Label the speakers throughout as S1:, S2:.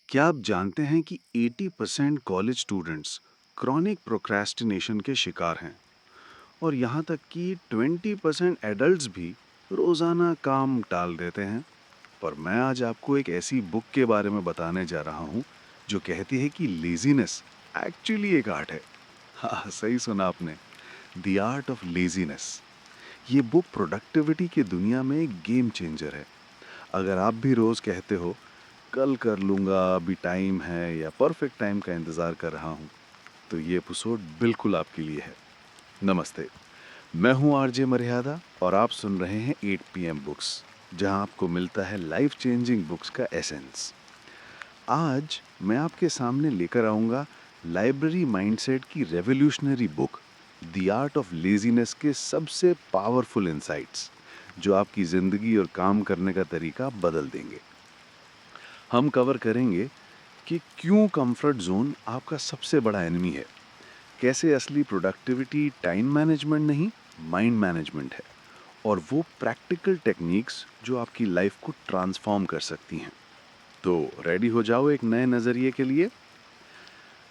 S1: क्या आप जानते हैं कि 80% कॉलेज स्टूडेंट्स क्रॉनिक प्रोक्रेस्टिनेशन के शिकार हैं और यहाँ तक कि 20% एडल्ट्स भी रोज़ाना काम टाल देते हैं। पर मैं आज आपको एक ऐसी बुक के बारे में बताने जा रहा हूँ जो कहती है कि लेज़ीनेस एक्चुअली एक आर्ट है। हाँ, सही सुना आपने। The art of laziness. ये बुक प्रोडक्टिविटी की दुनिया में एक गेम चेंजर है। अगर आप भी रोज़ कहते हो कल कर लूँगा, अभी टाइम है, या परफेक्ट टाइम का इंतज़ार कर रहा हूँ, तो ये एपिसोड बिल्कुल आपके लिए है। नमस्ते, मैं हूँ आरजे मर्यादा और आप सुन रहे हैं 8 PM बुक्स, जहाँ आपको मिलता है लाइफ चेंजिंग बुक्स का एसेंस। आज मैं आपके सामने लेकर आऊँगा लाइब्रेरी माइंडसेट की revolutionary book the art of laziness के सबसे पावरफुल इनसाइट्स, जो आपकी ज़िंदगी और काम करने का तरीका बदल देंगे। हम कवर करेंगे कि क्यों कंफर्ट जोन आपका सबसे बड़ा एनिमी है, कैसे असली प्रोडक्टिविटी टाइम मैनेजमेंट नहीं, माइंड मैनेजमेंट है, और वो प्रैक्टिकल टेक्निक्स जो आपकी लाइफ को ट्रांसफॉर्म कर सकती हैं। तो रेडी हो जाओ एक नए नज़रिए के लिए।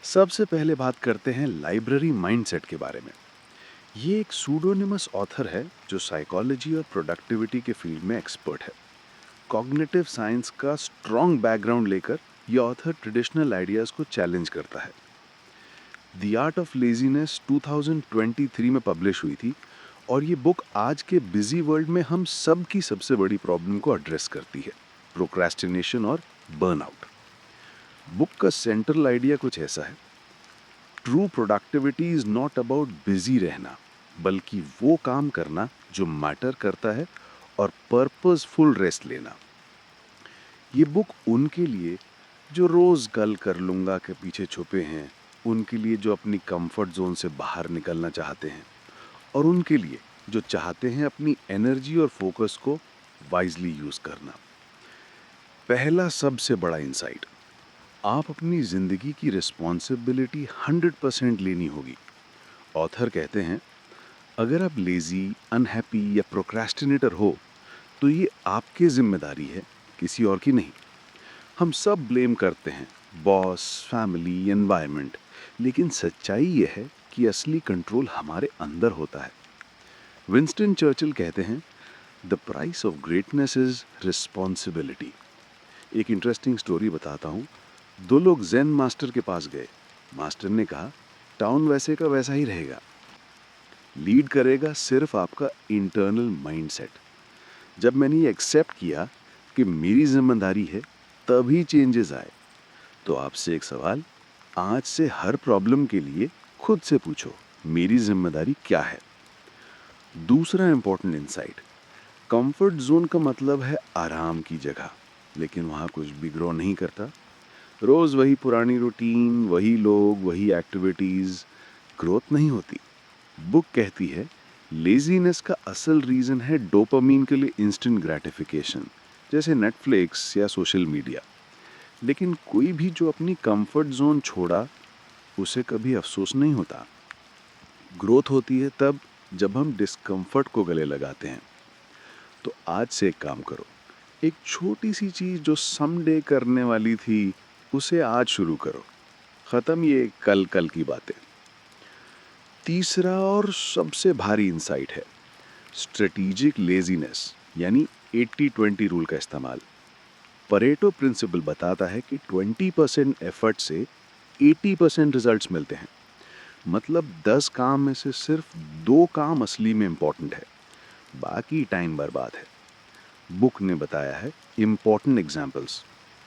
S1: सबसे पहले बात करते हैं लाइब्रेरी माइंडसेट के बारे में। ये एक सूडोनिमस ऑथर है जो साइकोलॉजी और प्रोडक्टिविटी के फील्ड में एक्सपर्ट है। कॉग्निटिव साइंस का स्ट्रॉन्ग बैकग्राउंड लेकर यह ऑथर ट्रेडिशनल आइडियाज़ को चैलेंज करता है। द आर्ट ऑफ लेजीनेस 2023 में पब्लिश हुई थी और ये बुक आज के बिजी वर्ल्ड में हम सब की सबसे बड़ी प्रॉब्लम को एड्रेस करती है, प्रोक्रेस्टिनेशन और बर्नआउट। बुक का सेंट्रल आइडिया कुछ ऐसा है: true productivity is not about busy रहना, बल्कि वो काम करना जो मैटर करता है और पर्पसफुल रेस्ट लेना। ये बुक उनके लिए जो रोज कल कर लूंगा के पीछे छुपे हैं, उनके लिए जो अपनी कंफर्ट जोन से बाहर निकलना चाहते हैं, और उनके लिए जो चाहते हैं अपनी एनर्जी और फोकस को वाइजली यूज करना। पहला सबसे बड़ा इंसाइट: आप अपनी जिंदगी की रिस्पॉन्सिबिलिटी 100% लेनी होगी। ऑथर कहते हैं, अगर आप लेजी, अनहैप्पी या प्रोक्रेस्टिनेटर हो, तो ये आपकी जिम्मेदारी है, किसी और की नहीं। हम सब ब्लेम करते हैं, बॉस, फैमिली, एनवायरनमेंट, लेकिन सच्चाई यह है कि असली कंट्रोल हमारे अंदर होता है। विंस्टन चर्चिल कहते हैं, the price of greatness is responsibility. एक इंटरेस्टिंग स्टोरी बताता हूँ। दो लोग जेन मास्टर के पास गए। मास्टर ने कहा, टाउन वैसे का वैसा ही रहेगा, लीड करेगा सिर्फ आपका इंटरनल माइंडसेट। जब मैंने ये एक्सेप्ट किया कि मेरी जिम्मेदारी है, तभी चेंजेस आए। तो आपसे एक सवाल: आज से हर प्रॉब्लम के लिए खुद से पूछो, मेरी जिम्मेदारी क्या है। दूसरा इंपॉर्टेंट इंसाइट: कंफर्ट जोन का मतलब है आराम की जगह, लेकिन वहाँ कुछ भी ग्रो नहीं करता। रोज वही पुरानी रूटीन, वही लोग, वही एक्टिविटीज, ग्रोथ नहीं होती। बुक कहती है, लेजीनेस का असल रीजन है डोपामीन के लिए इंस्टेंट ग्रेटिफिकेशन, जैसे नेटफ्लिक्स या सोशल मीडिया। लेकिन कोई भी जो अपनी कंफर्ट जोन छोड़ा, उसे कभी अफसोस नहीं होता। ग्रोथ होती है तब जब हम डिस्कम्फर्ट को गले लगाते हैं। तो आज से एक काम करो, एक छोटी सी चीज जो समडे करने वाली थी, उसे आज शुरू करो। खत्म ये कल कल की बातें। तीसरा और सबसे भारी इंसाइट है स्ट्रेटेजिक लेजीनेस, यानी 80-20 रूल का इस्तेमाल। परेटो प्रिंसिपल बताता है कि 20% एफर्ट से 80% रिजल्ट्स मिलते हैं। मतलब 10 काम में से सिर्फ 2 काम असली में इंपॉर्टेंट है, बाकी टाइम बर्बाद है। बुक ने बताया है important examples: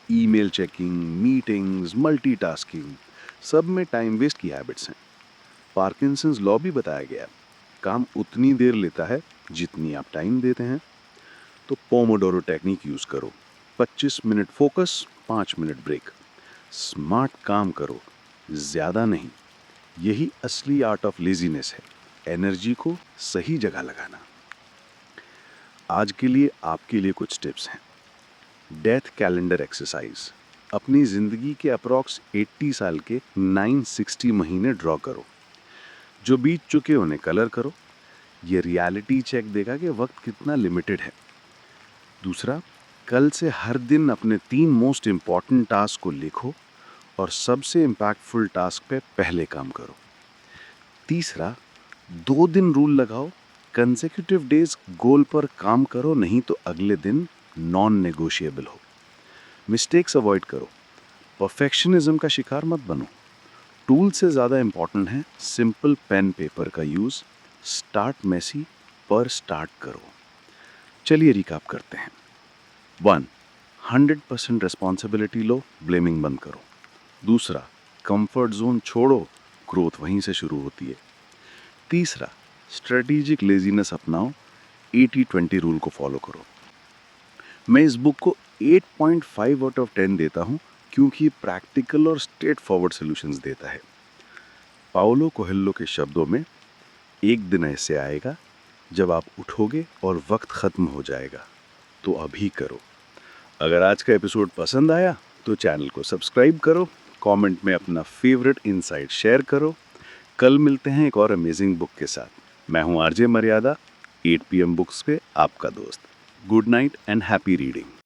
S1: email checking, meetings, multitasking, सब में टाइम वेस्ट की हैबिट्स हैं। पार्किंसंस लॉ भी बताया गया, काम उतनी देर लेता है जितनी आप टाइम देते हैं। तो पोमोडोरो टेक्निक यूज करो, 25 minute focus, 5 minute break. Smart काम करो, ज्यादा नहीं। यही असली आर्ट ऑफ लेजीनेस है, एनर्जी को सही जगह लगाना। आज के लिए आपके लिए कुछ टिप्स हैं। डेथ कैलेंडर एक्सरसाइज: अपनी जिंदगी के अप्रॉक्स 80 साल के 960 महीने ड्रॉ करो, जो बीत चुके उन्हें कलर करो। ये रियलिटी चेक देगा कि वक्त कितना लिमिटेड है। दूसरा, कल से हर दिन अपने 3 मोस्ट इम्पॉर्टेंट टास्क को लिखो और सबसे इम्पैक्टफुल टास्क पे पहले काम करो। तीसरा, 2 दिन रूल लगाओ, कंसेक्यूटिव डेज गोल पर काम करो, नहीं तो अगले दिन नॉन नेगोशिएबल हो। मिस्टेक्स अवॉइड करो, परफेक्शनिज्म का शिकार मत बनो। टूल से ज़्यादा इम्पॉर्टेंट है सिंपल पेन पेपर का यूज़। स्टार्ट मैसी पर स्टार्ट करो। चलिए रिकैप करते हैं। 1. 100% रिस्पॉन्सिबिलिटी लो, ब्लेमिंग बंद करो। दूसरा, कंफर्ट जोन छोड़ो, ग्रोथ वहीं से शुरू होती है। तीसरा, स्ट्रेटेजिक लेजीनेस अपनाओ, 80-20 रूल को फॉलो करो। मैं इस बुक को 8.5 आउट ऑफ 10 देता हूँ क्योंकि ये प्रैक्टिकल और स्ट्रेट फॉरवर्ड सॉल्यूशंस देता है। पाओलो कोएल्हो के शब्दों में, एक दिन ऐसे आएगा जब आप उठोगे और वक्त खत्म हो जाएगा, तो अभी करो। अगर आज का एपिसोड पसंद आया तो चैनल को सब्सक्राइब करो, कमेंट में अपना फेवरेट इनसाइट शेयर करो। कल मिलते हैं एक और अमेजिंग बुक के साथ। मैं हूं आरजे मर्यादा, 8 PM बुक्स पे आपका दोस्त। Good night and happy reading.